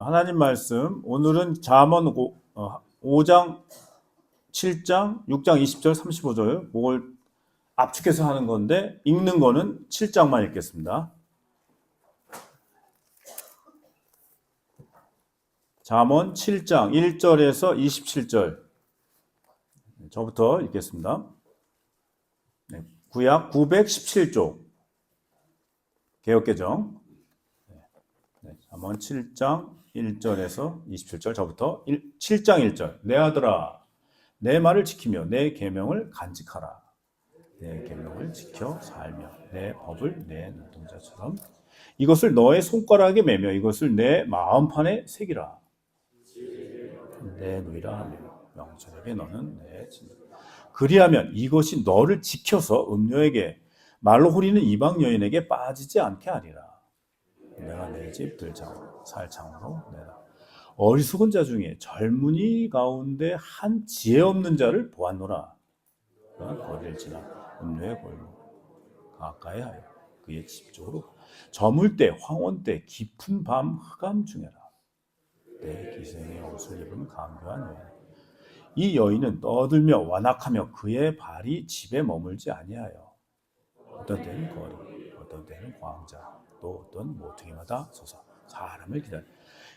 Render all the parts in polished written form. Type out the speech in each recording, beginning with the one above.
하나님 말씀 오늘은 잠언 5장, 7장, 6장 20절, 35절 그걸 압축해서 하는 건데 읽는 거는 7장만 읽겠습니다. 잠언 7장 1절에서 27절 저부터 읽겠습니다. 구약 917쪽 개역개정 잠언 7장 1절에서 27절 저부터 7장 1절 내 아들아 내 말을 지키며 내 계명을 간직하라. 내 계명을 지켜 살며 내 법을 내 눈동자처럼 이것을 너의 손가락에 매며 이것을 내 마음판에 새기라. 내 누이라 하며 명철에게 너는 내 진리. 그리하면 이것이 너를 지켜서 음녀에게 말로 호리는 이방 여인에게 빠지지 않게 하리라. 내가 내 집 들창으로 살창으로 내라. 어리석은 자 중에 젊은이 가운데 한 지혜 없는 자를 보았노라. 그가 거리를 지나 음녀의 골목 가까이 하여 그의 집 쪽으로 저물 때 황혼 때 깊은 밤 흑암 중에라. 내 기생의 옷을 입은 강교한 여인 이 여인은 떠들며 완악하며 그의 발이 집에 머물지 아니하여 어떤 때는 거리 어떤 때는 광자 또 어떤 모퉁이마다 서서 사람을 기다려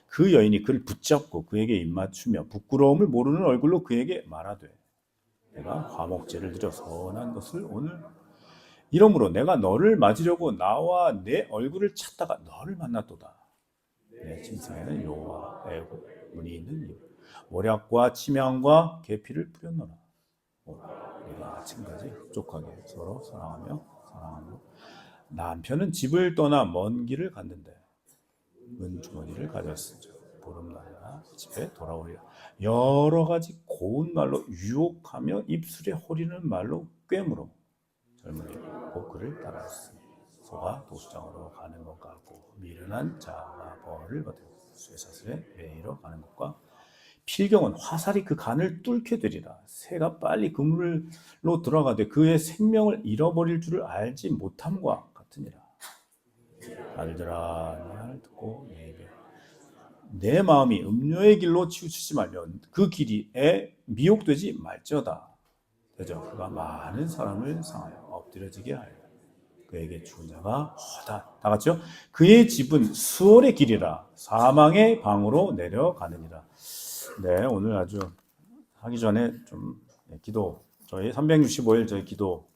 그 여인이 그를 붙잡고 그에게 입맞추며 부끄러움을 모르는 얼굴로 그에게 말하되 내가 화목제를 드려 선한 것을 오늘 이러므로 내가 너를 맞으려고 나와 내 얼굴을 찾다가 너를 만났도다. 내 침상에는 여호와 애고 문이 있는 이유 모략과 침향과 계피를 뿌렸노라. 우리가 아침까지 흡족하게 서로 사랑하며 남편은 집을 떠나 먼 길을 갔는데 은주머니를 가졌으니 보름날이나 집에 돌아오리라. 여러 가지 고운 말로 유혹하며 입술에 호리는 말로 꿰물어 젊은이 그를 따라왔으니 소가 도수장으로 가는 것 같고 미련한 자가 벌을 받고 쇠사슬에 매이러 가는 것과 필경은 화살이 그 간을 뚫게 되리라. 새가 빨리 그물로 들어가되 그의 생명을 잃어버릴 줄을 알지 못함과 같으니라. 아들들아 내 말을 듣고 내 입에 내 마음이 음료의 길로 치우치지 말며 그 길이에 미혹되지 말지어다. 되죠. 그가 많은 사람을 상하여 엎드려지게 하여 그에게 죽은 자가 허다. 다 같이요. 그의 집은 수월의 길이라 사망의 방으로 내려가느니라. 네, 오늘 아주 하기 전에 좀 기도 저희 365일 저희 기도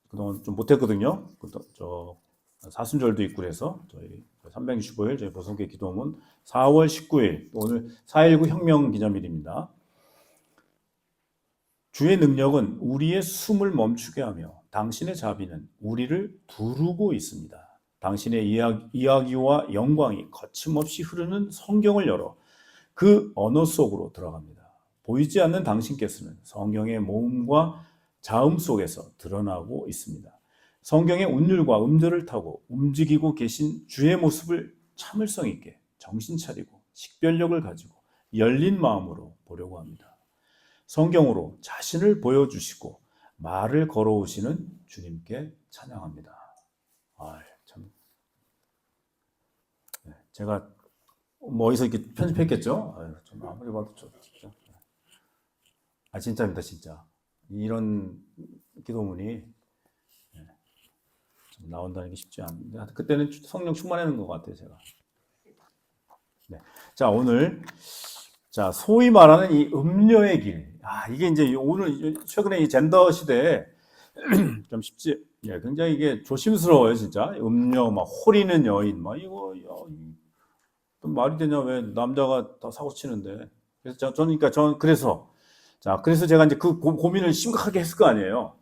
그동안 좀 못했거든요. 저 사순절도 있고 그래서 저희 365일 저희 보성교회 기도문 4월 19일 오늘 4.19 혁명 기념일입니다. 주의 능력은 우리의 숨을 멈추게 하며 당신의 자비는 우리를 두르고 있습니다. 당신의 이야기와 영광이 거침없이 흐르는 성경을 열어 그 언어 속으로 들어갑니다. 보이지 않는 당신께서는 성경의 모음과 자음 속에서 드러나고 있습니다. 성경의 운율과 음절을 타고 움직이고 계신 주의 모습을 참을성 있게 정신 차리고 식별력을 가지고 열린 마음으로 보려고 합니다. 성경으로 자신을 보여주시고 말을 걸어오시는 주님께 찬양합니다. 참, 제가 어디서 이렇게 편집했겠죠? 좀 아무리 봐도 좀 진짜입니다, 진짜. 이런 기도문이 좀 나온다는 게 쉽지 않은데 그때는 성령 충만하는 것 같아요, 제가. 네. 자, 오늘 소위 말하는 이 음료의 길. 이게 이제 오늘 최근에 이 젠더 시대에 좀 쉽지, 굉장히 이게 조심스러워요, 진짜. 음료, 막 호리는 여인, 막 이거 말이 되냐? 왜 남자가 다 사고 치는데? 그래서 그래서 제가 이제 그 고민을 심각하게 했을 거 아니에요.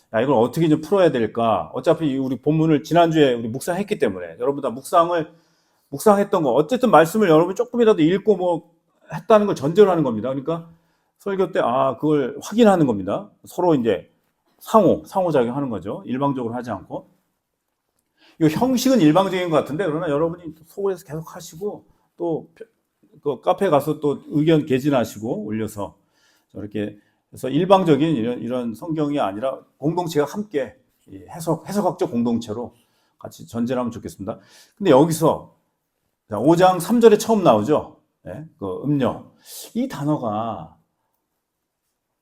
이걸 어떻게 이제 풀어야 될까? 어차피 우리 본문을 지난주에 우리 묵상했기 때문에 여러분 다 묵상했던 거 어쨌든 말씀을 여러분 조금이라도 읽고 뭐 했다는 걸 전제로 하는 겁니다. 그러니까 설교 때 그걸 확인하는 겁니다. 서로 이제 상호작용하는 거죠. 일방적으로 하지 않고. 이 형식은 일방적인 것 같은데 그러나 여러분이 속에서 계속 하시고 또 그 카페 가서 또 의견 개진하시고 올려서 저렇게 해서 일방적인 이런 성경이 아니라 공동체가 함께 해석학적 공동체로 같이 전제를 하면 좋겠습니다. 근데 여기서 자, 5장 3절에 처음 나오죠. 예? 그 음료. 이 단어가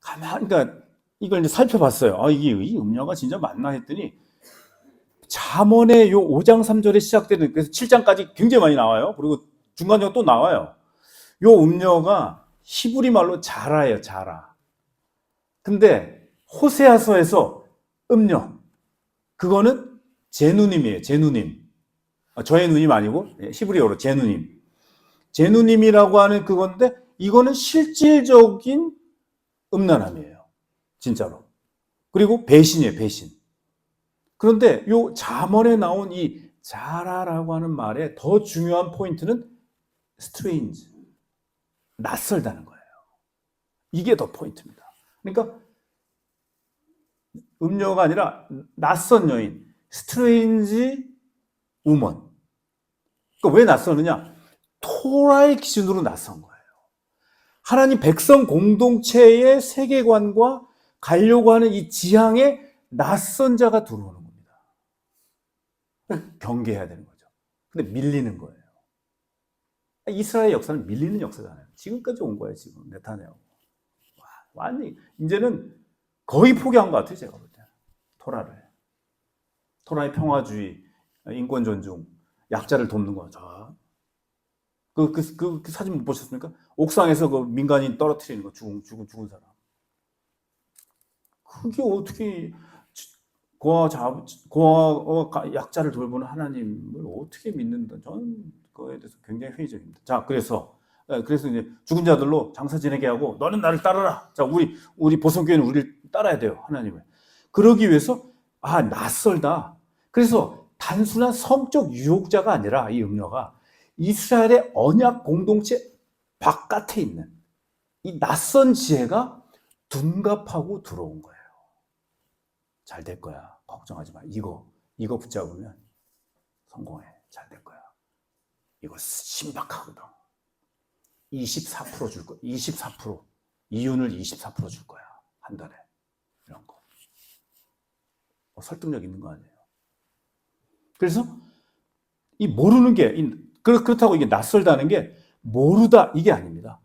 그러니까 이걸 이제 살펴봤어요. 이게 이 음료가 진짜 맞나 했더니 잠언의 요 5장 3절에 시작되는, 그래서 7장까지 굉장히 많이 나와요. 그리고 중간중간 또 나와요. 요 음료가 히브리 말로 자라예요, 자라. 근데 호세아서에서 음료, 그거는 제 누님이에요, 제 누님. 저의 누님 아니고 히브리어로 제 누님. 제 누님이라고 하는 그건데 이거는 실질적인 음란함이에요, 진짜로. 그리고 배신이에요, 배신. 그런데 요 잠언에 나온 이 자라라고 하는 말의 더 중요한 포인트는 strange, 낯설다는 거예요. 이게 더 포인트입니다. 그러니까 음녀가 아니라 낯선 여인, strange woman. 그러니까 왜 낯서느냐? 토라의 기준으로 낯선 거예요. 하나님 백성 공동체의 세계관과 가려고 하는 이 지향에 낯선 자가 들어오는 겁니다. 경계해야 되는 거죠. 근데 밀리는 거예요. 이스라엘 역사는 밀리는 역사잖아요. 지금까지 온 거예요, 지금. 네타냐후. 완전히, 이제는 거의 포기한 것 같아요, 제가 볼 때. 토라를. 토라의 평화주의, 인권 존중, 약자를 돕는 거죠. 그 사진 못 보셨습니까? 옥상에서 그 민간인 떨어뜨리는 거, 죽은 사람. 그게 어떻게, 약자를 돌보는 하나님을 어떻게 믿는다. 저는 그거에 대해서 굉장히 회의적입니다. 자, 그래서 이제 죽은 자들로 장사 지내게 하고, 너는 나를 따르라. 자, 우리 보성교회는 우리를 따라야 돼요, 하나님을. 그러기 위해서, 낯설다. 그래서 단순한 성적 유혹자가 아니라 이 음료가 이스라엘의 언약 공동체 바깥에 있는 이 낯선 지혜가 둔갑하고 들어온 거예요. 잘 될 거야. 걱정하지 마. 이거 붙잡으면 성공해. 잘 될 거야. 이거 신박하거든. 24% 줄 거야. 24%. 이윤을 24% 줄 거야. 한 달에. 이런 거. 설득력 있는 거 아니에요. 그래서 이 모르는 게, 그렇다고 이게 낯설다는 게 모르다 이게 아닙니다.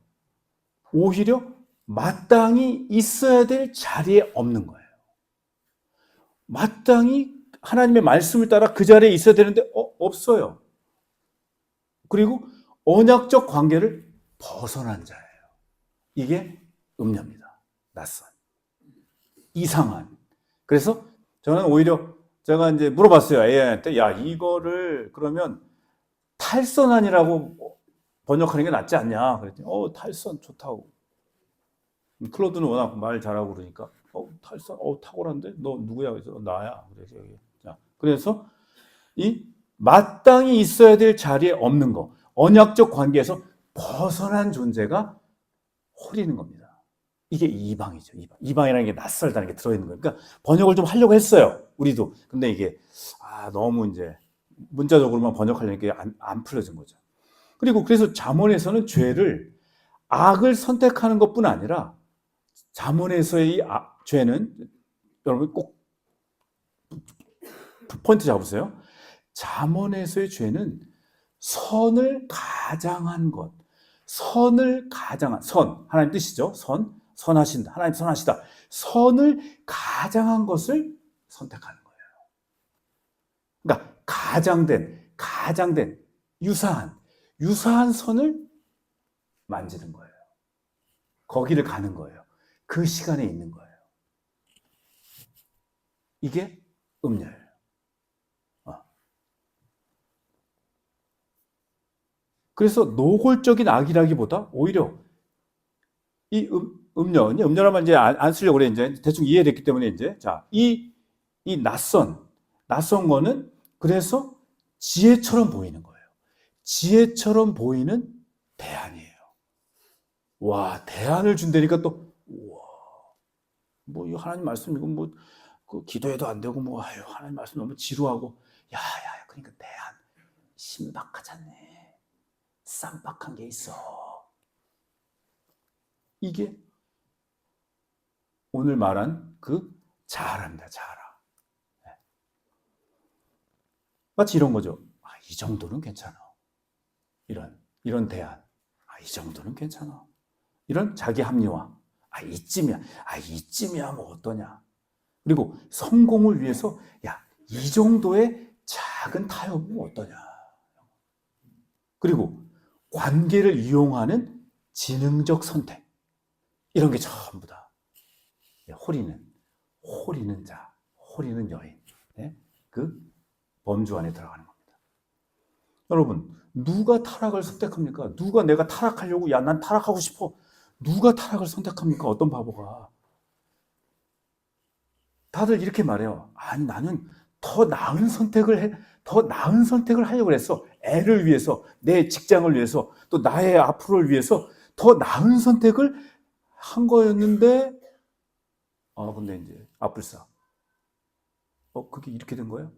오히려 마땅히 있어야 될 자리에 없는 거예요. 마땅히 하나님의 말씀을 따라 그 자리에 있어야 되는데 없어요. 그리고 언약적 관계를 벗어난 자예요. 이게 음녀입니다. 낯선. 이상한. 그래서 저는 오히려 제가 이제 물어봤어요. AI한테. 야, 이거를 그러면 탈선안이라고 번역하는 게 낫지 않냐. 그랬더니 탈선 좋다고. 클로드는 워낙 말 잘하고 그러니까 탈선 탁월한데 너 누구야? 그래서 나야. 그래서 이 마땅히 있어야 될 자리에 없는 거, 언약적 관계에서 벗어난 존재가 홀리는 겁니다. 이게 이방이죠. 이방이라는 게 낯설다는 게 들어있는 거예요. 그러니까 번역을 좀 하려고 했어요, 우리도. 근데 이게 너무 이제 문자적으로만 번역하려니까 안 풀어진 거죠. 그리고 그래서 잠언에서는 죄를, 악을 선택하는 것뿐 아니라 잠언에서의 죄는, 여러분 꼭 포인트 잡으세요. 잠언에서의 죄는 선을 가장한 것, 하나님 뜻이죠. 선하신다. 하나님 선하시다. 선을 가장한 것을 선택하는 거예요. 그러니까 가장된 유사한 선을 만지는 거예요. 거기를 가는 거예요. 그 시간에 있는 거예요. 이게 음녀예요. 그래서 노골적인 악이라기보다 오히려 이 음녀라면 이제 안 쓰려고 그래. 이제 대충 이해됐기 때문에 이제 이 낯선 거는 그래서 지혜처럼 보이는 거예요. 지혜처럼 보이는 대안이에요. 와, 대안을 준다니까 또 뭐 이 하나님 말씀 이거 뭐 그 기도해도 안 되고 뭐 하나님 말씀 너무 지루하고 야 그러니까 대안 신박하잖네. 쌈박한 게 있어. 이게 오늘 말한 그 자아랍니다. 자아. 마치 이런 거죠. 이 정도는 괜찮아. 이런 대안. 이 정도는 괜찮아. 이런 자기 합리화. 이쯤이야 뭐 어떠냐. 그리고 성공을 위해서 이 정도의 작은 타협은 어떠냐. 그리고 관계를 이용하는 지능적 선택. 이런 게 전부 다 호리는 자, 호리는 여인. 그 범주 안에 들어가는 겁니다. 여러분, 누가 타락을 선택합니까? 누가 내가 타락하려고 난 타락하고 싶어. 누가 타락을 선택합니까? 어떤 바보가. 다들 이렇게 말해요. 나는 더 나은 선택을 하려고 했어. 애를 위해서, 내 직장을 위해서, 또 나의 앞으로를 위해서 더 나은 선택을 한 거였는데, 근데 이제 앞불싸. 그게 이렇게 된 거예요?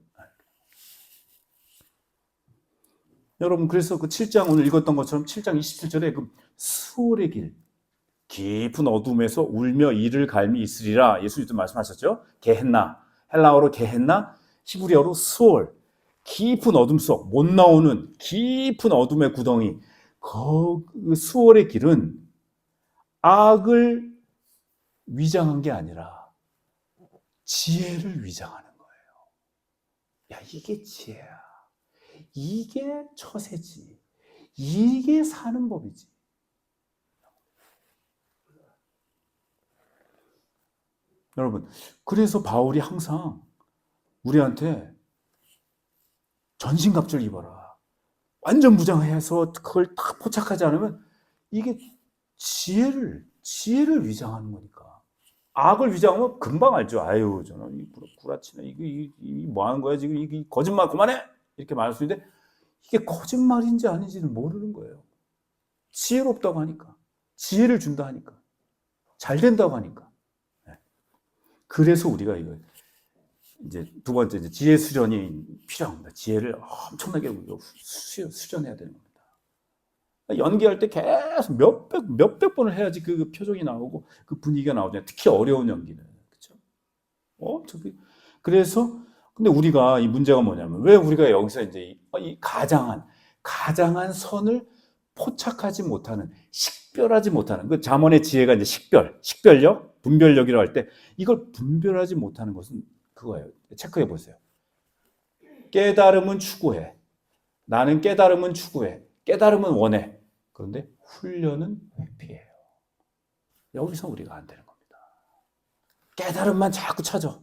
여러분, 그래서 그 7장 오늘 읽었던 것처럼 7장 27절에 그 수월의 길, 깊은 어둠에서 울며 이를 갈미 있으리라 예수님도 말씀하셨죠. 게헨나, 헬라어로 게헨나, 히브리어로 수월, 깊은 어둠 속 못 나오는 깊은 어둠의 구덩이. 그 수월의 길은 악을 위장한 게 아니라 지혜를 위장하는 거예요. 이게 지혜야. 이게 처세지. 이게 사는 법이지. 여러분, 그래서 바울이 항상 우리한테 전신갑주를 입어라. 완전 무장해서 그걸 딱 포착하지 않으면 이게 지혜를 위장하는 거니까. 악을 위장하면 금방 알죠. 저는 구라치네. 이게 뭐 하는 거야? 지금 이 거짓말 그만해! 이렇게 말할 수 있는데 이게 거짓말인지 아닌지는 모르는 거예요. 지혜롭다고 하니까. 지혜를 준다 하니까. 잘 된다고 하니까. 그래서 우리가 이제 두 번째 지혜 수련이 필요합니다. 지혜를 엄청나게 수련해야 되는 겁니다. 연기할 때 계속 몇백 번을 해야지 그 표정이 나오고 그 분위기가 나오잖아요. 특히 어려운 연기는. 그렇죠? 그래서 근데 우리가 이 문제가 뭐냐면 왜 우리가 여기서 이제 이 가장한 선을 포착하지 못하는, 식별하지 못하는, 그 잠언의 지혜가 이제 식별력, 분별력이라고 할 때 이걸 분별하지 못하는 것은 그거예요. 체크해 보세요. 깨달음은 추구해. 나는 깨달음은 추구해. 깨달음은 원해. 그런데 훈련은 회피해요. 여기서 우리가 안 되는 겁니다. 깨달음만 자꾸 찾아.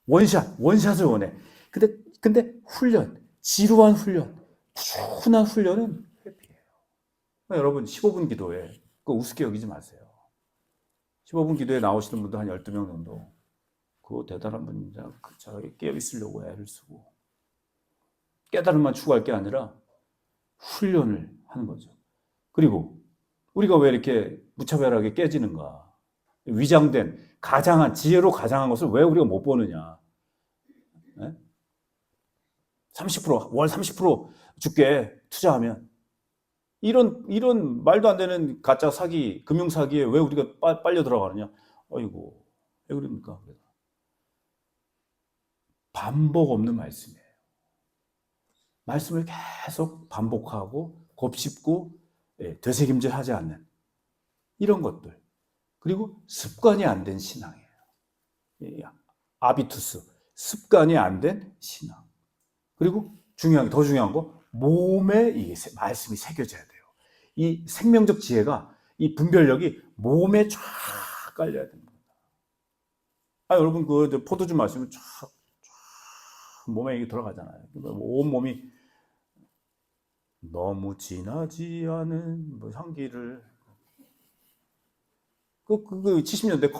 원샷을 원해. 근데 지루한 훈련, 푸근한 훈련은 회피해요. 여러분 15분 기도에 그거 우습게 여기지 마세요. 15분 기도에 나오시는 분들 한 12명 정도 그거 대단한 분입니다. 자기 깨어있으려고 애를 쓰고 깨달음만 추구할 게 아니라 훈련을 하는 거죠. 그리고 우리가 왜 이렇게 무차별하게 깨지는가? 위장된 지혜로 가장한 것을 왜 우리가 못 보느냐? 30%월 30% 줄게 투자하면 이런 말도 안 되는 가짜 사기, 금융 사기에 왜 우리가 빨려 들어가느냐? 아이고, 왜 그럽니까? 반복 없는 말씀이에요. 말씀을 계속 반복하고 곱씹고 되새김질하지 않는 이런 것들. 그리고 습관이 안 된 신앙이에요. 아비투스, 습관이 안 된 신앙. 그리고 더 중요한 거, 몸에 이 말씀이 새겨져야 돼요. 이 생명적 지혜가, 이 분별력이 몸에 쫙 깔려야 됩니다. 여러분 그 포도주 마시면 쫙 몸에 이게 들어가잖아요. 온 몸이 너무 진하지 않은 향기를. 그 70년대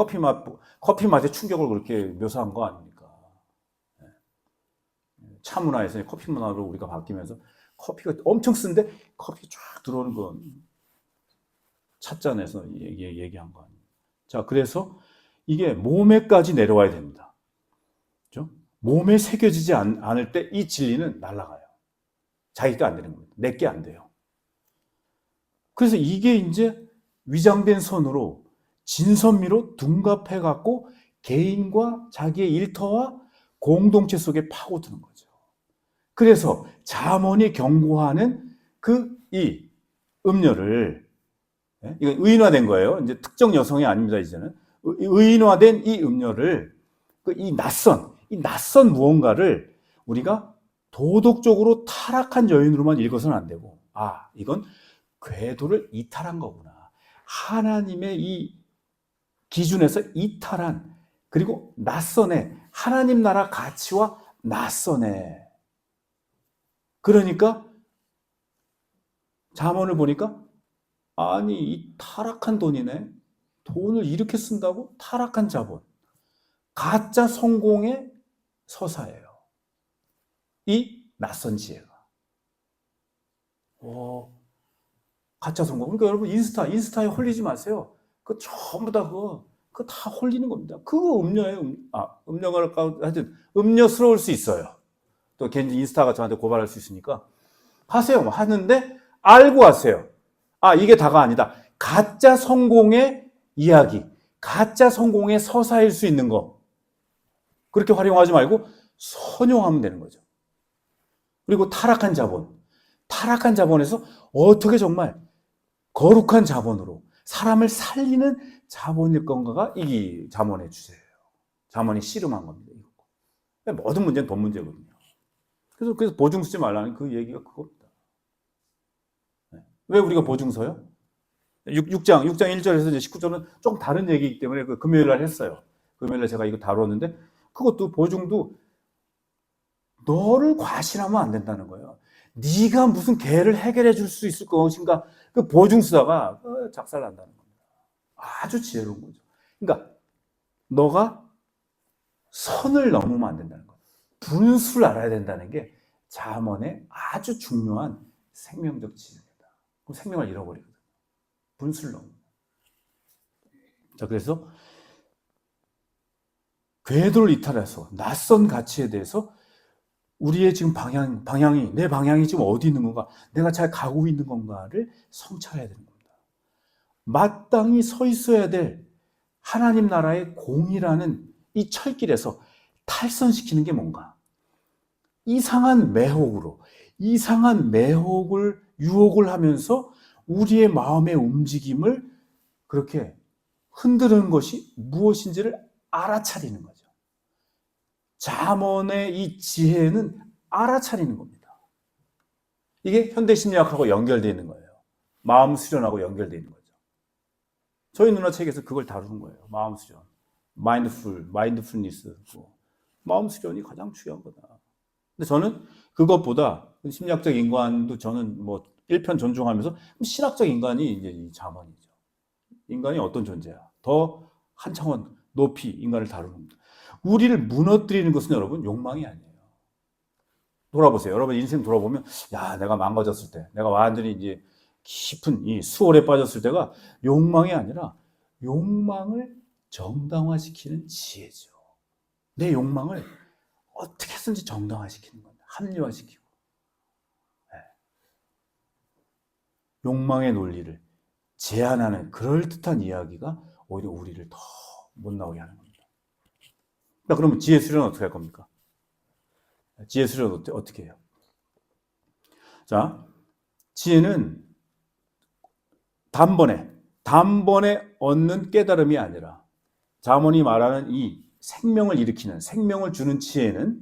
커피 맛의 충격을 그렇게 묘사한 거 아닙니까? 차 문화에서 커피 문화로 우리가 바뀌면서 커피가 엄청 쓴데 커피 쫙 들어오는 건 찻잔에서 얘기한 거 아니에요. 자, 그래서 이게 몸에까지 내려와야 됩니다. 그렇죠? 몸에 새겨지지 않을 때 이 진리는 날아가요. 자기가 안 되는 겁니다. 내게 안 돼요. 그래서 이게 이제 위장된 선으로 진선미로 둔갑해갖고 개인과 자기의 일터와 공동체 속에 파고드는 거죠. 그래서 잠언이 경고하는 이 음녀를, 이건 의인화된 거예요. 이제 특정 여성이 아닙니다, 이제는. 의인화된 이 음녀를, 이 낯선 무언가를 우리가 도덕적으로 타락한 여인으로만 읽어서는 안 되고, 이건 궤도를 이탈한 거구나. 하나님의 이 기준에서 이탈한, 그리고 낯선애, 하나님 나라 가치와 낯선애. 그러니까 잠언을 보니까 아니 이 타락한 돈이네. 돈을 이렇게 쓴다고? 타락한 자본. 가짜 성공의 서사예요. 이 낯선 지혜가. 가짜 성공. 그러니까 여러분 인스타에 홀리지 마세요. 그거 전부 다 그거 다 홀리는 겁니다. 그거 음녀예요. 음녀가 하여튼 음녀스러울 수 있어요. 또 괜히 인스타가 저한테 고발할 수 있으니까 하세요. 하는데 알고 하세요. 이게 다가 아니다. 가짜 성공의 이야기, 가짜 성공의 서사일 수 있는 거. 그렇게 활용하지 말고 선용하면 되는 거죠. 그리고 타락한 자본에서 어떻게 정말 거룩한 자본으로 사람을 살리는 자본일 건가가 이 잠언의 주제예요. 잠언이 씨름한 겁니다. 모든 문제는 돈 문제거든요. 그래서 보증 쓰지 말라는 그 얘기가 그겁니다. 왜 우리가 보증 서요? 6장 1절에서 이제 19절은 조금 다른 얘기이기 때문에 그 금요일 날 했어요. 금요일 날 제가 이거 다루었는데 그것도 보증도 너를 과신하면 안 된다는 거예요. 네가 무슨 개를 해결해 줄 수 있을 것인가? 그 보증 수사가 작살난다는 겁니다. 아주 지혜로운 거죠. 그러니까 너가 선을 넘으면 안 된다는 거예요. 분수를 알아야 된다는 게 잠언의 아주 중요한 생명적 지혜입니다. 그럼 생명을 잃어버리거든요. 분수를 넘으면. 자, 그래서 궤도를 이탈해서 낯선 가치에 대해서 우리의 지금 내 방향이 지금 어디 있는 건가, 내가 잘 가고 있는 건가를 성찰해야 되는 겁니다. 마땅히 서 있어야 될 하나님 나라의 공이라는 이 철길에서 탈선시키는 게 뭔가? 이상한 매혹을 유혹을 하면서 우리의 마음의 움직임을 그렇게 흔드는 것이 무엇인지를 알아차리는 거죠. 잠언의 이 지혜는 알아차리는 겁니다. 이게 현대심리학하고 연결되어 있는 거예요. 마음 수련하고 연결되어 있는 거죠. 저희 누나 책에서 그걸 다루는 거예요. 마음 수련. 마인드풀니스. 마음 수련이 가장 중요한 거다. 근데 저는 그것보다 심리학적 인간도 저는 1편 존중하면서 신학적 인간이 이제 이 잠언이죠. 인간이 어떤 존재야? 더 한 차원 높이 인간을 다루는 겁니다. 우리를 무너뜨리는 것은 여러분 욕망이 아니에요. 돌아보세요. 여러분 인생 돌아보면 내가 망가졌을 때, 내가 완전히 이제 깊은 이 수월에 빠졌을 때가 욕망이 아니라 욕망을 정당화시키는 지혜죠. 내 욕망을 어떻게 해서든지 정당화시키는 겁니다. 합리화시키고. 욕망의 논리를 제한하는 그럴듯한 이야기가 오히려 우리를 더 못 나오게 하는 겁니다. 그러면 지혜 수련은 어떻게 할 겁니까? 지혜 수련은 어떻게 해요? 자, 지혜는 단번에 얻는 깨달음이 아니라 잠언이 말하는 이 생명을 주는 지혜는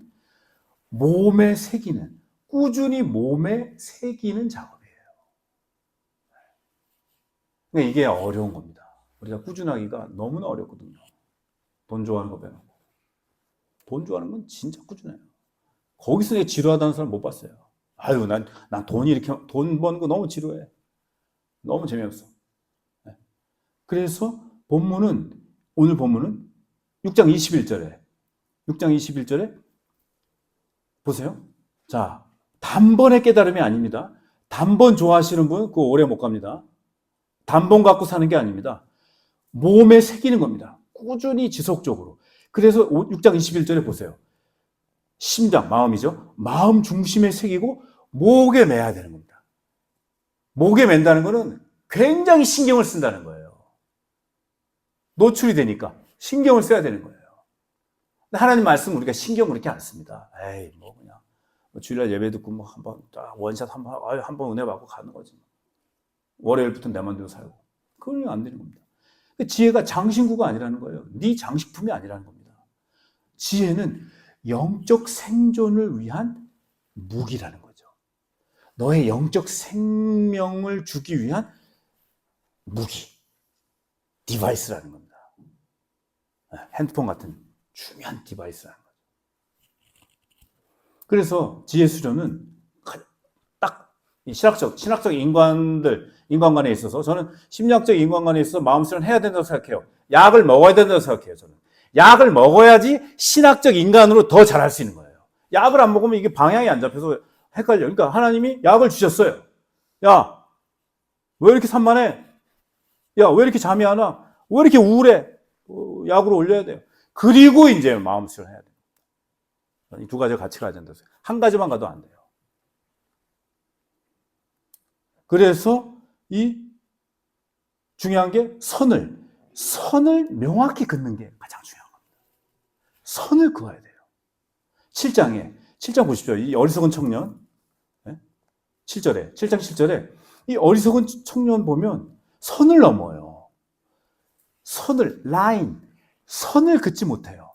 꾸준히 몸에 새기는 작업이에요. 그러니까 이게 어려운 겁니다. 우리가 꾸준하기가 너무나 어렵거든요. 돈 좋아하는 거 빼놓고. 돈 좋아하는 건 진짜 꾸준해요. 거기서 내가 지루하다는 사람 못 봤어요. 난 돈 버는 거 너무 지루해. 너무 재미없어. 그래서 오늘 본문은 6장 21절에 보세요. 자, 단번에 깨달음이 아닙니다. 단번 좋아하시는 분 그거 오래 못 갑니다. 단번 갖고 사는 게 아닙니다. 몸에 새기는 겁니다. 꾸준히 지속적으로. 그래서 6장 21절에 보세요. 마음이죠. 마음 중심에 새기고 목에 매야 되는 겁니다. 목에 맨다는 것은 굉장히 신경을 쓴다는 거예요. 노출이 되니까 신경을 써야 되는 거예요. 하나님 말씀 우리가 신경 그렇게 안 씁니다. 그냥 주일날 예배 듣고 뭐 한번 원샷 한번 은혜 받고 가는 거지. 월요일부터 내 맘대로 살고. 그건 안 되는 겁니다. 지혜가 장신구가 아니라는 거예요. 네 장식품이 아니라는 겁니다. 지혜는 영적 생존을 위한 무기라는 거죠. 너의 영적 생명을 주기 위한 무기, 디바이스라는 겁니다. 핸드폰 같은 중요한 디바이스라는 거죠. 그래서 지혜 수련은 딱 신학적 인간관에 있어서 저는 심리학적 인간관에 있어서 마음 수련 해야 된다고 생각해요. 약을 먹어야 된다고 생각해요. 저는 약을 먹어야지 신학적 인간으로 더 잘할 수 있는 거예요. 약을 안 먹으면 이게 방향이 안 잡혀서 헷갈려. 그러니까 하나님이 약을 주셨어요. 야, 왜 이렇게 산만해? 야, 왜 이렇게 잠이 안 와? 왜 이렇게 우울해? 약으로 올려야 돼요. 그리고 이제 마음 수련을 해야 돼요. 이 두 가지가 같이 가야 된다고. 한 가지만 가도 안 돼요. 그래서 이 중요한 게 선을 명확히 긋는 게 가장 중요한 겁니다. 선을 그어야 돼요. 7장 보십시오. 이 어리석은 청년. 7장 7절에 이 어리석은 청년 보면 선을 넘어요. 선을 긋지 못해요.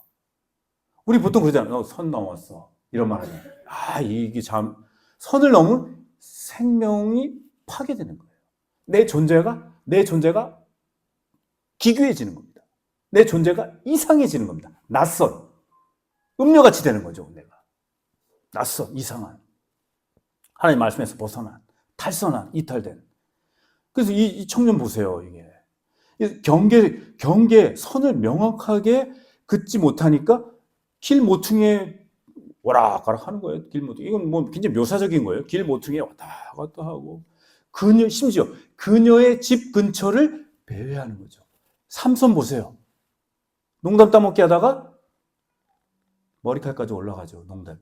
우리 보통 그러잖아요. 선 넘었어. 이런 말 하면. 이게 선을 넘으면 생명이 파괴되는 거예요. 내 존재가 기괴해지는 겁니다. 내 존재가 이상해지는 겁니다. 낯선. 음료같이 되는 거죠, 내가. 낯선, 이상한. 하나님 말씀에서 벗어난, 탈선한, 이탈된. 그래서 이 청년 보세요, 이게. 경계, 선을 명확하게 긋지 못하니까 길 모퉁이에 오락가락 하는 거예요. 길 모퉁이. 이건 뭐 굉장히 묘사적인 거예요. 길 모퉁이에 왔다 갔다 하고. 심지어 그녀의 집 근처를 배회하는 거죠. 삼손 보세요. 농담 따먹기 하다가 머리칼까지 올라가죠. 농담이.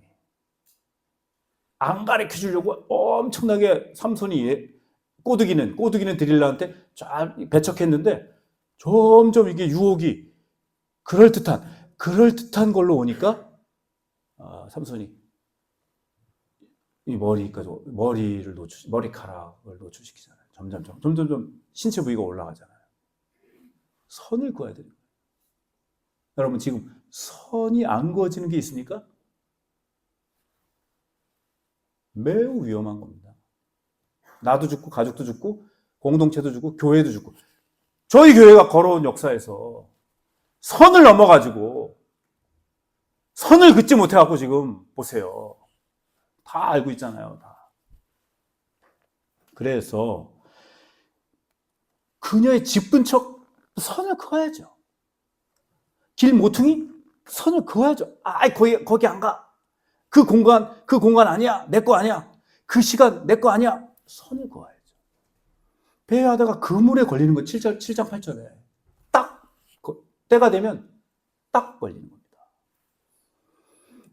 안 가르쳐 주려고 엄청나게 삼손이 꼬드기는 드릴라한테 쫙 배척했는데 점점 이게 유혹이 그럴듯한 걸로 오니까 삼손이 이 머리카락을 노출시키잖아요. 점점 신체 부위가 올라가잖아요. 선을 그어야 돼요. 여러분 지금 선이 안 그어지는 게 있습니까? 매우 위험한 겁니다. 나도 죽고 가족도 죽고 공동체도 죽고 교회도 죽고. 저희 교회가 걸어온 역사에서 선을 넘어가지고 선을 긋지 못해갖고 지금 보세요. 다 알고 있잖아요. 다. 그래서 그녀의 집 근처 선을 그어야죠. 길 모퉁이 선을 그어야죠. 거기 안 가. 그 공간 아니야. 내 거 아니야. 그 시간 내 거 아니야. 선을 그어야죠. 배회하다가 그물에 걸리는 거 7장 8절에 딱 때가 되면 딱 걸리는 겁니다.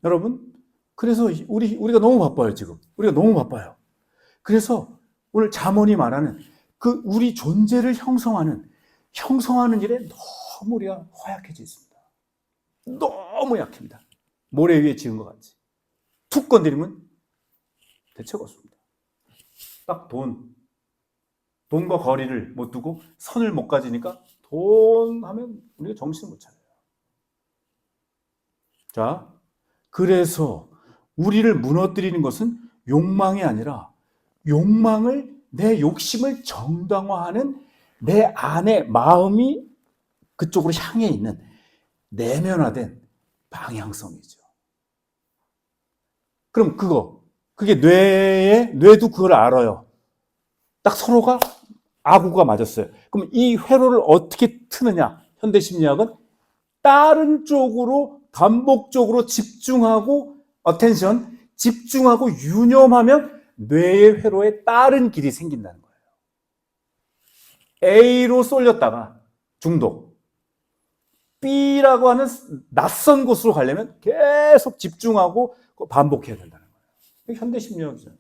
여러분, 그래서 우리가 너무 바빠요, 지금. 우리가 너무 바빠요. 그래서 오늘 잠언이 말하는 그 우리 존재를 형성하는 일에 너무 우리가 허약해져 있습니다. 너무 약합니다. 모래 위에 지은 것 같이. 툭 건드리면 대책 없습니다. 딱 돈과 거리를 못 두고 선을 못 가지니까 돈 하면 우리가 정신을 못 차려요. 자, 그래서 우리를 무너뜨리는 것은 욕망이 아니라 내 욕심을 정당화하는 내 안의 마음이 그쪽으로 향해 있는 내면화된 방향성이죠. 그럼 그게 뇌도 그걸 알아요. 딱 서로가 아구가 맞았어요. 그럼 이 회로를 어떻게 트느냐? 현대심리학은 다른 쪽으로 반복적으로 집중하고 유념하면 뇌의 회로에 다른 길이 생긴다는 거예요. A로 쏠렸다가 중독, B라고 하는 낯선 곳으로 가려면 계속 집중하고 반복해야 된다는 거예요. 현대심리학이잖아요.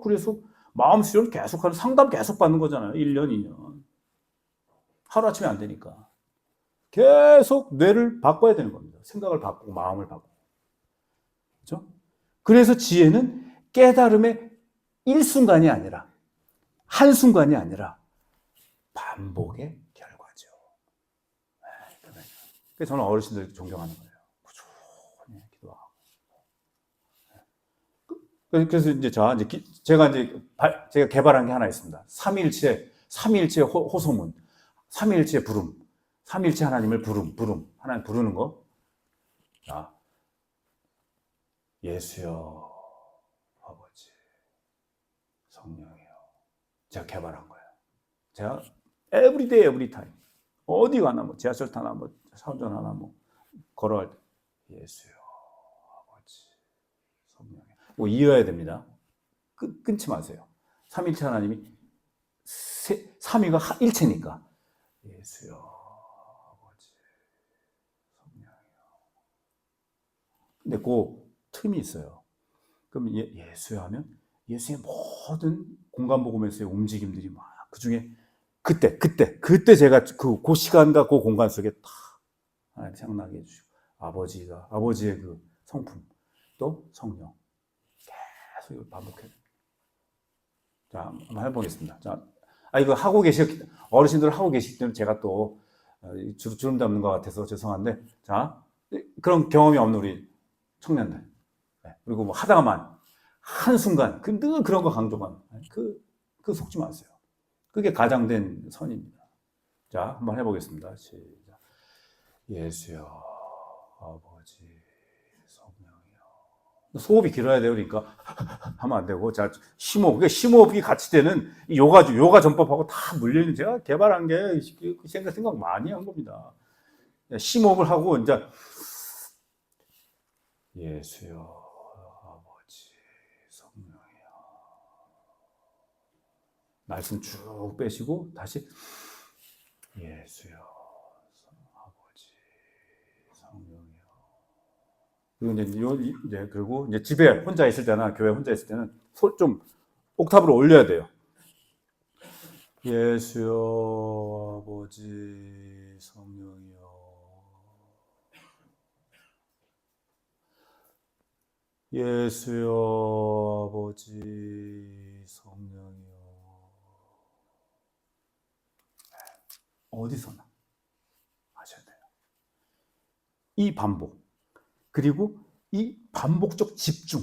그래서 마음 수련 계속하는 상담 계속 받는 거잖아요. 1년, 2년. 하루아침에 안 되니까. 계속 뇌를 바꿔야 되는 겁니다. 생각을 바꾸고 마음을 바꾸고. 그렇죠? 그래서 지혜는 깨달음의 일순간이 아니라, 한순간이 아니라 반복의 결과죠. 그래서 저는 어르신들 존경하는 거예요. 꾸준히 기도하고. 그래서 이제 제가 개발한 게 하나 있습니다. 삼위일체 호소문, 삼위일체 부름, 삼위일체 하나님을 하나님 부르는 거. 자, 예수여, 아버지, 성령이여. 제가 개발한 거예요. 제가 everyday, every time. 어디 가나, 뭐, 지하철 타나, 뭐, 차 운전하나, 뭐, 걸어갈 때. 예수여, 아버지, 성령이여. 뭐, 이어야 됩니다. 끊지 마세요. 삼일체 하나님이, 삼위가 일체니까. 예수여, 아버지, 성령이여. 근데 그 틈이 있어요. 그럼 예수여 하면, 예수의 모든 공간복음에서의 움직임들이 막, 그 중에, 그때 제가 그 시간과 그 공간 속에 다 하나님 생각나게 해주시고, 아버지의 그 성품, 또 성령. 계속 이걸 반복해요. 자, 한번 해보겠습니다. 자, 이거 어르신들 하고 계시기 때문에 제가 또 주름 잡는 것 같아서 죄송한데, 자, 그런 경험이 없는 우리 청년들. 네, 그리고 뭐 하다가만, 한순간, 늘 그런 거 강조만. 그 속지 마세요. 그게 가장된 선입니다. 자, 한번 해보겠습니다. 시작. 예수여, 아버지, 성령이여. 소호흡이 길어야 돼요. 그러니까 하면 안 되고, 자, 심호흡이 같이 되는 요가 전법하고 다 물려있는 제가 개발한 게 생각 많이 한 겁니다. 심호흡을 하고 이제 예수여, 아버지, 성령이여. 말씀 쭉 빼시고 다시 예수여, 아버지, 성령이여. 그리고 그리고 이제 집에 혼자 있을 때나 교회 혼자 있을 때는 좀 옥탑으로 올려야 돼요. 예수여, 아버지, 성령이여. 예수여, 아버지, 성령이여. 어디서나 하셔야 돼요. 이 반복, 그리고 이 반복적 집중,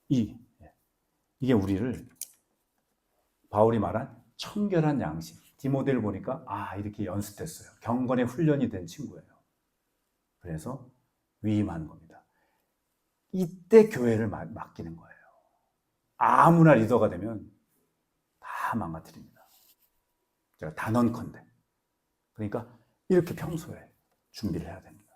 이게 우리를 바울이 말한 청결한 양심, 디모데를 보니까 이렇게 연습했어요. 경건의 훈련이 된 친구예요. 그래서 위임하는 겁니다. 이때 교회를 맡기는 거예요. 아무나 리더가 되면 다 망가뜨립니다. 제가 단언컨대. 그러니까 이렇게 평소에 준비를 해야 됩니다.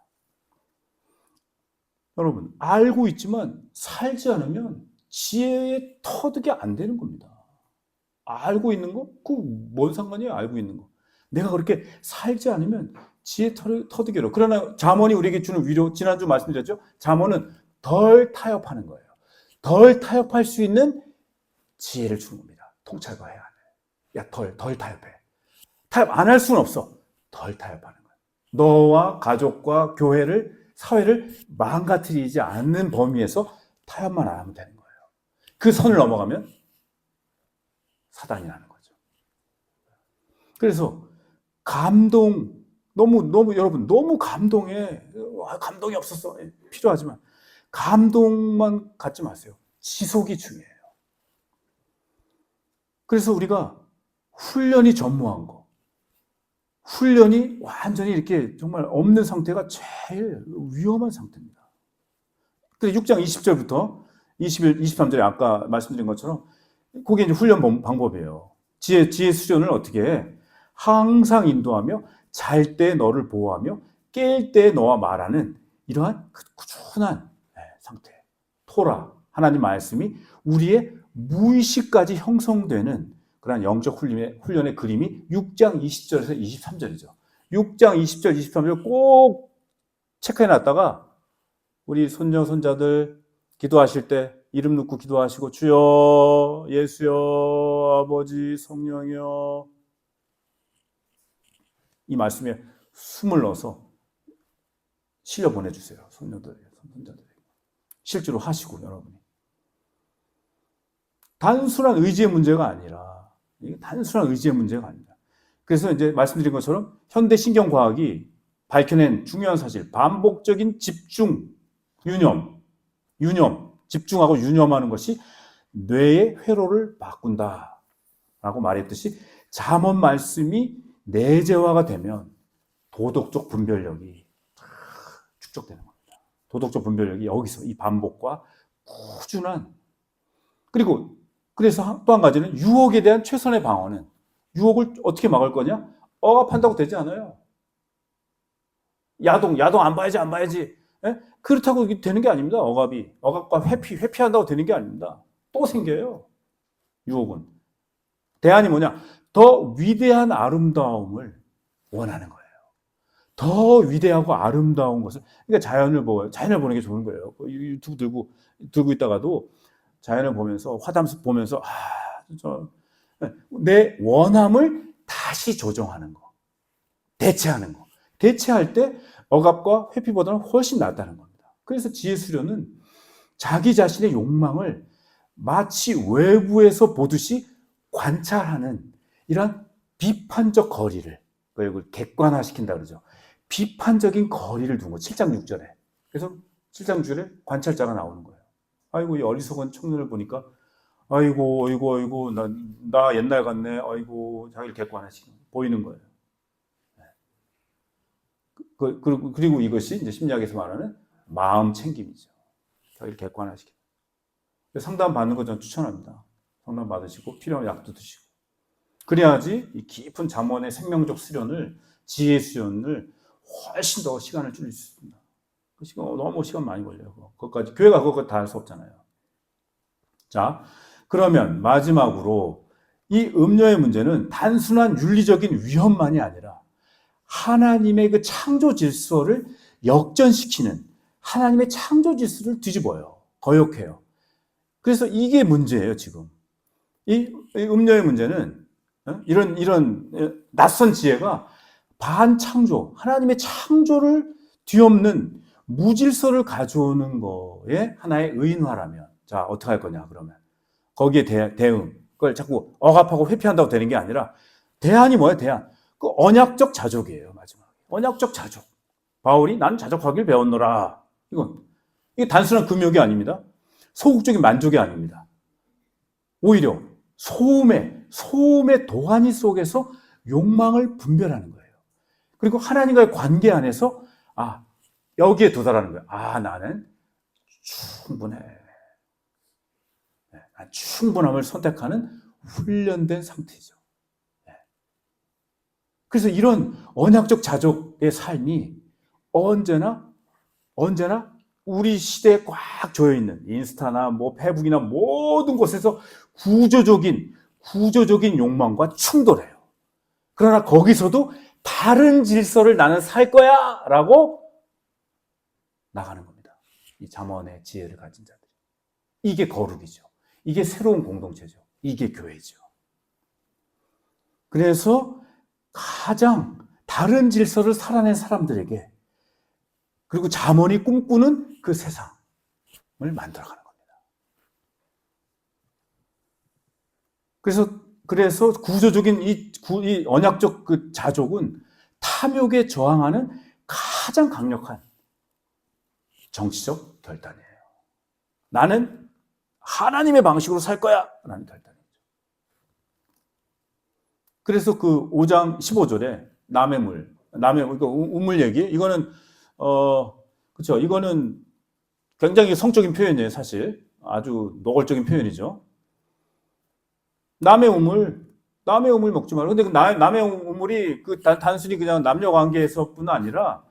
여러분, 알고 있지만 살지 않으면 지혜의 터득이 안 되는 겁니다. 알고 있는 거? 뭔 상관이에요? 알고 있는 거. 내가 그렇게 살지 않으면 지혜 터득이 어려워. 그러나 잠언이 우리에게 주는 위로, 지난주 말씀드렸죠? 잠언은 덜 타협하는 거예요. 덜 타협할 수 있는 지혜를 주는 겁니다. 통찰과 해야 돼. 야, 덜 타협해. 타협 안 할 수는 없어. 덜 타협하는 거예요. 너와 가족과 교회를, 사회를 망가뜨리지 않는 범위에서 타협만 안 하면 되는 거예요. 그 선을 넘어가면 사단이 나는 거죠. 그래서 여러분, 너무 감동이 없었어. 필요하지만 감동만 갖지 마세요. 지속이 중요해요. 그래서 우리가 훈련이 전무한 거, 훈련이 완전히 이렇게 정말 없는 상태가 제일 위험한 상태입니다. 그래서 6장 20절부터 23절에 아까 말씀드린 것처럼 그게 이제 훈련 방법이에요. 지혜 수련을 어떻게 해? 항상 인도하며 잘 때 너를 보호하며 깰 때 너와 말하는 이러한 꾸준한 상태. 토라, 하나님 말씀이 우리의 무의식까지 형성되는 그런 영적 훈련의 그림이 6장 20절에서 23절이죠. 6장 20절, 23절 꼭 체크해 놨다가 우리 손녀, 손자들 기도하실 때 이름 넣고 기도하시고 주여, 예수여, 아버지, 성령이여 이 말씀에 숨을 넣어서 실려 보내주세요. 손녀들에게, 손자들에게. 실제로 하시고 여러분이. 단순한 의지의 문제가 아니라, 이게 단순한 의지의 문제가 아니다. 그래서 이제 말씀드린 것처럼 현대 신경과학이 밝혀낸 중요한 사실, 반복적인 집중, 유념, 집중하고 유념하는 것이 뇌의 회로를 바꾼다라고 말했듯이 잠언 말씀이 내재화가 되면 도덕적 분별력이 축적되는 겁니다. 도덕적 분별력이 여기서 이 반복과 꾸준한, 그리고 그래서 또 한 가지는 유혹에 대한 최선의 방어는, 유혹을 어떻게 막을 거냐? 억압한다고 되지 않아요. 야동 안 봐야지. 예? 그렇다고 되는 게 아닙니다. 억압과 회피한다고 되는 게 아닙니다. 또 생겨요. 유혹은. 대안이 뭐냐? 더 위대한 아름다움을 원하는 거예요. 더 위대하고 아름다운 것을. 그러니까 자연을 보는 게 좋은 거예요. 유튜브 들고 있다가도 자연을 보면서, 화담숲 보면서, 내 원함을 다시 조정하는 거. 대체하는 거. 대체할 때 억압과 회피보다는 훨씬 낫다는 겁니다. 그래서 지혜 수련은 자기 자신의 욕망을 마치 외부에서 보듯이 관찰하는 이런 비판적 거리를, 이걸 객관화시킨다 그러죠. 비판적인 거리를 둔 거. 7장 6절에. 그래서 7장 6절에 관찰자가 나오는 거예요. 아이고, 이 어리석은 청년을 보니까, 아이고, 나 옛날 같네. 아이고, 자기를 객관화시키는 보이는 거예요. 그리고 이것이 이제 심리학에서 말하는 마음 챙김이죠. 자기를 객관화시키는. 상담 받는 거 저는 추천합니다. 상담 받으시고 필요한 약도 드시고. 그래야지 이 깊은 잠언의 생명적 수련을, 지혜 수련을 훨씬 더 시간을 줄일 수 있습니다. 그 시간 너무 시간 많이 걸려요. 그것까지 교회가 그것까지 다 할 수 없잖아요. 자, 그러면 마지막으로 이 음료의 문제는 단순한 윤리적인 위험만이 아니라 하나님의 그 창조 질서를 역전시키는, 하나님의 창조 질서를 뒤집어요. 거역해요. 그래서 이게 문제예요, 지금. 이 음료의 문제는 이런 낯선 지혜가 반창조, 하나님의 창조를 뒤엎는 무질서를 가져오는 거에 하나의 의인화라면, 자, 어떻게 할 거냐, 그러면. 거기에 대응, 그걸 자꾸 억압하고 회피한다고 되는 게 아니라, 대안이 뭐예요, 대안? 그 언약적 자족이에요, 마지막에. 언약적 자족. 바울이 난 자족하길 배웠노라. 이게 단순한 금욕이 아닙니다. 소극적인 만족이 아닙니다. 오히려 소음의 도가니 속에서 욕망을 분별하는 거예요. 그리고 하나님과의 관계 안에서, 여기에 도달하는 거예요. 나는 충분해. 충분함을 선택하는 훈련된 상태죠. 그래서 이런 언약적 자족의 삶이 언제나 우리 시대에 꽉 조여있는 인스타나 페북이나 모든 곳에서 구조적인 욕망과 충돌해요. 그러나 거기서도 다른 질서를 나는 살 거야! 라고 나가는 겁니다. 이 잠언의 지혜를 가진 자들. 이게 거룩이죠. 이게 새로운 공동체죠. 이게 교회죠. 그래서 가장 다른 질서를 살아낸 사람들에게, 그리고 잠언이 꿈꾸는 그 세상을 만들어가는 겁니다. 그래서 구조적인 이 언약적 그 자족은 탐욕에 저항하는 가장 강력한 정치적 결단이에요. 나는 하나님의 방식으로 살 거야! 라는 결단이죠. 그래서 그 5장 15절에 남의 물, 그러니까 우물 얘기, 이거는, 그쵸. 이거는 굉장히 성적인 표현이에요, 사실. 아주 노골적인 표현이죠. 남의 우물 먹지 말고. 근데 그 남의 우물이 단순히 그냥 남녀 관계에서뿐 아니라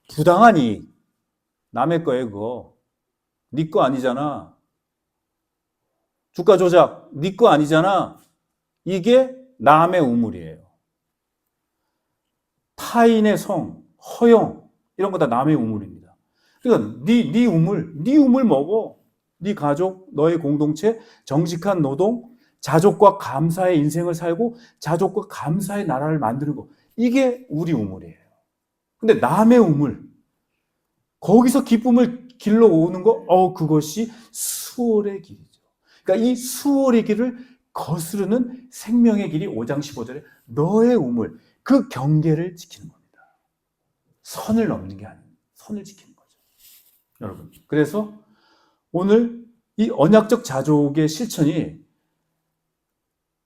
부당하니 남의 거예요, 그거. 네 거 아니잖아. 주가 조작, 네 거 아니잖아. 이게 남의 우물이에요. 타인의 성, 허영, 이런 거 다 남의 우물입니다. 그러니까 네 우물 먹어. 네 가족, 너의 공동체, 정직한 노동, 자족과 감사의 인생을 살고 자족과 감사의 나라를 만드는 거. 이게 우리 우물이에요. 근데 남의 우물, 거기서 기쁨을 길러 오는 거, 그것이 수월의 길이죠. 그러니까 이 수월의 길을 거스르는 생명의 길이 5장 15절에 너의 우물, 그 경계를 지키는 겁니다. 선을 넘는 게 아니에요. 선을 지키는 거죠. 여러분. 그래서 오늘 이 언약적 자족의 실천이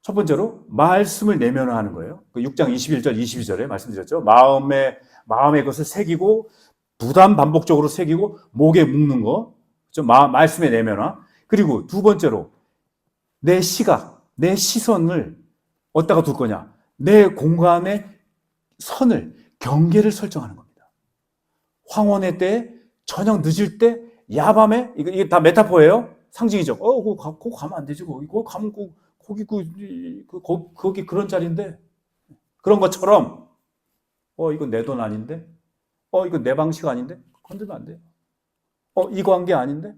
첫 번째로 말씀을 내면화하는 거예요. 6장 21절, 22절에 말씀드렸죠. 마음의 것을 새기고 부담 반복적으로 새기고 목에 묶는 거. 말씀의 내면화. 그리고 두 번째로 내 시각, 내 시선을 어디다가 둘 거냐. 내 공간의 선을, 경계를 설정하는 겁니다. 황혼의 때에, 저녁 늦을 때, 야밤에, 이게 다 메타포예요. 상징이죠. 거기 가면 안 되지. 거기 가면 거기 그런 자리인데. 그런 것처럼, 이건 내 돈 아닌데? 이건 내 방식 아닌데? 건들면 안 돼요. 이 관계 아닌데?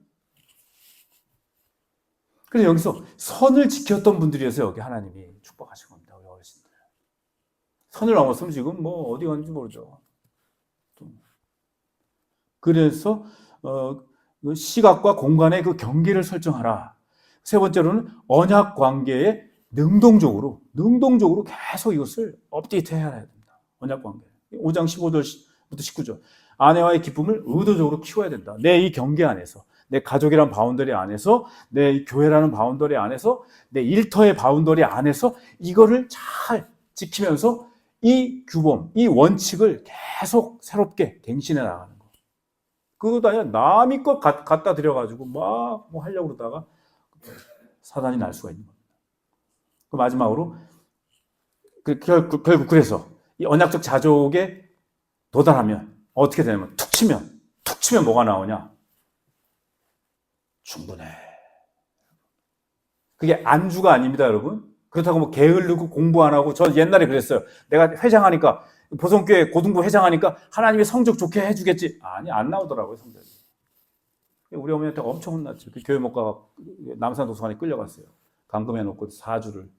그래서 여기서 선을 지켰던 분들이어서 여기 하나님이 축복하신 겁니다. 우리 어르신들. 선을 넘었으면 지금 어디 갔는지 모르죠. 그래서 시각과 공간의 그 경계를 설정하라. 세 번째로는 언약 관계에 능동적으로 계속 이것을 업데이트해야 됩니다. 언약 관계. 5장 15절부터 19절. 아내와의 기쁨을 의도적으로 키워야 된다. 내 이 경계 안에서, 내 가족이라는 바운더리 안에서, 내 교회라는 바운더리 안에서, 내 일터의 바운더리 안에서 이거를 잘 지키면서 이 규범, 이 원칙을 계속 새롭게 갱신해 나가는 거. 그것도 아니라 남의 것 갖다 들여가지고 막 하려고 그러다가 사단이 날 수가 있는 겁니다. 그 마지막으로 결국 그래서 이 언약적 자족에 도달하면 어떻게 되냐면 툭 치면 뭐가 나오냐? 충분해. 그게 안주가 아닙니다, 여러분. 그렇다고 게으르고 공부 안 하고, 저 옛날에 그랬어요. 내가 회장하니까, 보성교회 고등부 회장하니까 하나님이 성적 좋게 해주겠지. 아니, 안 나오더라고요, 성적이. 우리 어머니한테 엄청 혼났죠. 그 교회 못 가가 남산 도서관에 끌려갔어요. 감금해놓고 4주를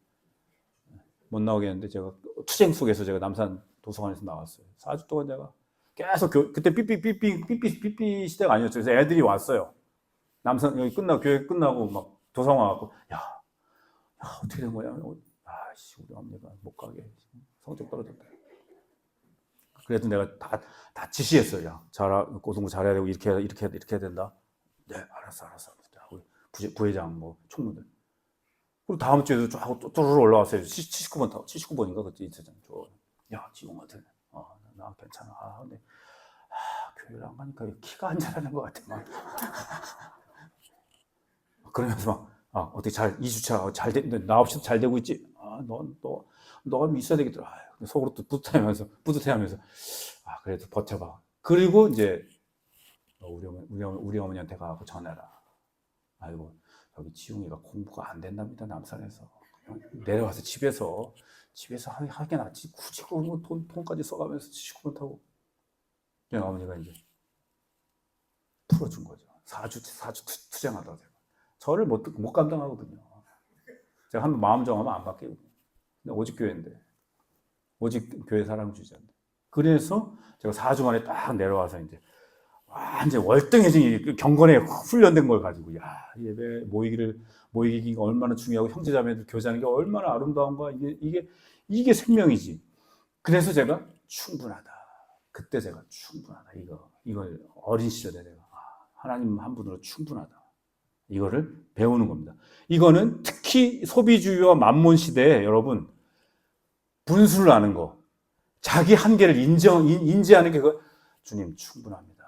못 나오게 했는데 제가 투쟁 속에서 제가 남산 도서관에서 나왔어요. 4주 동안 제가 계속 그때 삐삐 시대가 아니었죠. 그래서 애들이 왔어요. 남산 여기 교회 끝나고 막 도서관 와갖고 야 어떻게 된 거야? 아씨 우리 어머니가 못 가게 성적 떨어졌다. 그래도 내가 다 지시했어요. 야 고등부 잘해야 되고 이렇게 해야 된다. 네 알았어. 우리 부회장 총무들. 그리고 다음 주에도 쫙 또르르 올라왔어요. 79번 타고 79번인가 그때 있었잖아요. 야 지금한테 나 괜찮아. 근데 교회를 안 가니까 키가 안 자라는 것 같아. 막. 그러면서 막 어떻게 2주차 잘 나 없이도 잘 되고 있지? 넌 있어야 되겠더라. 속으로 또 뿌듯해하면서 그래도 버텨봐. 그리고 이제 우리 어머니한테 가고 전화라. 아이고 여기 지웅이가 공부가 안 된답니다. 남산에서 내려와서 집에서 하게 낫지. 굳이 돈까지 써가면서 79번 타고. 어머니가 이제 풀어준 거죠. 4주 투쟁하다가 저를 못 감당하거든요. 제가 한번 마음 정하면 안 바뀌거든요. 오직 교회인데. 오직 교회 사랑주의자인데. 그래서 제가 4주 만에 딱 내려와서 이제 완전 월등해진 경건에 훈련된 걸 가지고 예배 모이기가 얼마나 중요하고 형제자매들 교제하는 게 얼마나 아름다운가 이게 생명이지. 그래서 제가 충분하다. 그때 제가 충분하다. 이걸 어린 시절에 내가 하나님 한 분으로 충분하다. 이거를 배우는 겁니다. 이거는 특히 소비주의와 만몬 시대에 여러분 분수를 아는 거, 자기 한계를 인지하는 게 주님 충분합니다.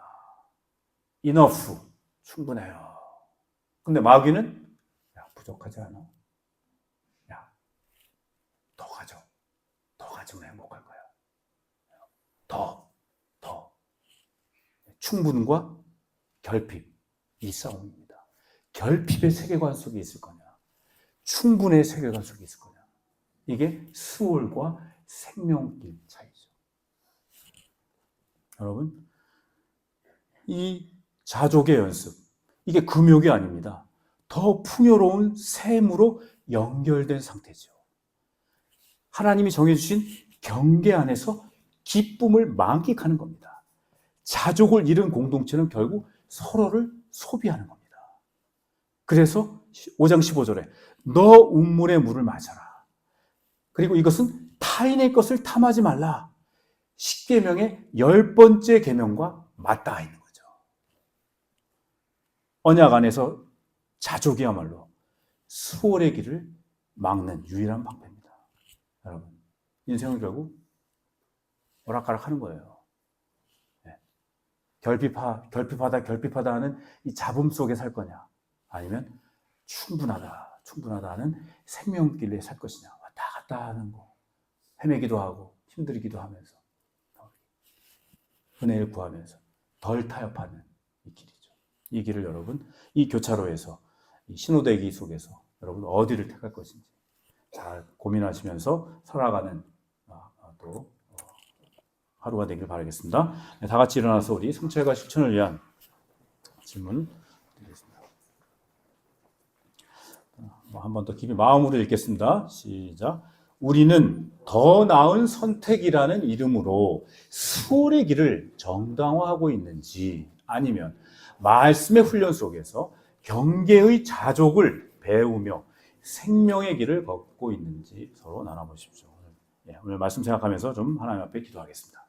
enough 충분해요. 근데 마귀는 부족하지 않아? 더 가지면 행복할 거야. 더 충분과 결핍 이 싸움입니다. 결핍의 세계관 속에 있을 거냐, 충분의 세계관 속에 있을 거냐. 이게 수월과 생명길 차이죠. 여러분, 이 자족의 연습, 이게 금욕이 아닙니다. 더 풍요로운 샘으로 연결된 상태죠. 하나님이 정해주신 경계 안에서 기쁨을 만끽하는 겁니다. 자족을 이룬 공동체는 결국 서로를 소비하는 겁니다. 그래서 5장 15절에 너 운물의 물을 마셔라. 그리고 이것은 타인의 것을 탐하지 말라. 10계명의 10번째 계명과 맞닿아 있는 거죠. 언약 안에서 자족이야말로 수월의 길을 막는 유일한 방패입니다. 여러분, 인생은 결국 오락가락 하는 거예요. 결핍하다 하는 이 잡음 속에 살 거냐, 아니면 충분하다 하는 생명길에 살 것이냐, 왔다 갔다 하는 거, 헤매기도 하고 힘들기도 하면서 은혜를 구하면서 덜 타협하는 이 길이죠. 이 길을 여러분, 이 교차로에서, 이 신호대기 속에서 여러분 어디를 택할 것인지 잘 고민하시면서 살아가는 또 하루가 되길 바라겠습니다. 다 같이 일어나서 우리 성찰과 실천을 위한 질문 드리겠습니다. 한 번 더 깊이 마음으로 읽겠습니다. 시작. 우리는 더 나은 선택이라는 이름으로 수월의 길을 정당화하고 있는지, 아니면 말씀의 훈련 속에서 경계의 자족을 배우며 생명의 길을 걷고 있는지 서로 나눠보십시오. 오늘 말씀 생각하면서 좀 하나님 앞에 기도하겠습니다.